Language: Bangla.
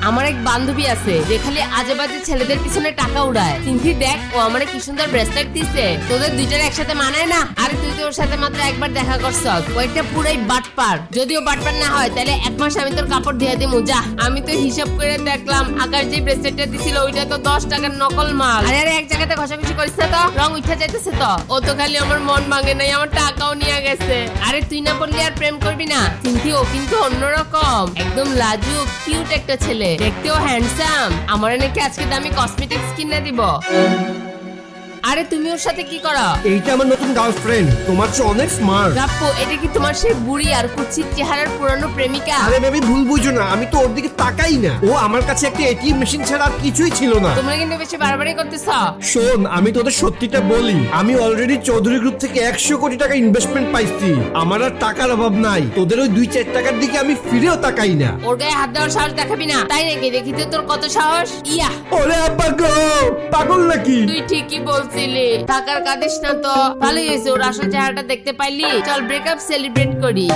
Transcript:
আমার এক বান্ধবী আছে যে খালি আজে বাজে ছেলেদের পিছনে টাকা উড়ায়। কিন্তু দেখ ও আমারে কি সুন্দর ব্রেসলেট দিছে, তোদের দুইটার একসাথে মানায় না? আরে তুই তো ওর সাথে মাত্র একবার দেখা করছস, ওইটা পুরাই বাটপার। যদিও বাটপার না হয় তাহলে এক মাস আমি তোর কাপড় দিয়ে দিমু যা। আমি তো হিসাব করে দেখলাম আকাশ যে ব্রেসলেটটা দিছিল ওইটা তো 10 টাকার নকল মাল। আরে আরে এক জায়গাতে ঘষাঘষি করিস না তো, রং উঠে যাইতেছে তো। ও তো খালি আমার মন ভাঙে নাই, আমার টাকাও নিয়ে গেছে। আরে তুই না বললি আর প্রেম করবি না? কিন্তু ও কিন্তু অন্যরকম, একদম লাজুক কিউট একটা ছেলে, দেখতেও হ্যান্ডসাম। আমার নাকি আজকে দামি কসমেটিক্স কিনে দিব। আরে তুমি ওর সাথে কি করো? এইটা আমার নতুন গার্লফ্রেন্ড, তোমার চেয়ে অনেক স্মার্ট। রাপ্পু, এটা কি তোমার সেই বুড়ি আর কুচিত চেহারার পুরানো প্রেমিকা? আরে বেবি ভুল বুঝো না, আমি তো ওর দিকে তাকাই না। ও আমার কাছে একটা এটিএম মেশিন ছাড়া আর কিছুই ছিল না। তোমরা কিন্তু বেশি বাড়াবাড়ি করতেছ। শোন, আমি তোদের সত্যিটা বলি, আমি অলরেডি চৌধুরী গ্রুপ থেকে 100 কোটি টাকা ইনভেস্টমেন্ট পাইছি। আমার আর টাকার অভাব নাই। তোদের ওই 2-4 টাকার দিকে আমি ফিরেও তাকাই না। ওর গায়ে হাত দেওয়ার সাহস দেখাবি না, তাই নাকি? দেখিতে তোর কত সাহস। ইয়া, ওরে আব্বা গো, পাগল নাকি? তুই ঠিকই বলছিলি, টাকার কাঁদিস না তো। ভালোই হয়েছে, ওর আসল চেহারাটা দেখতে পাইলি। চল ব্রেকআপ সেলিব্রেট করি।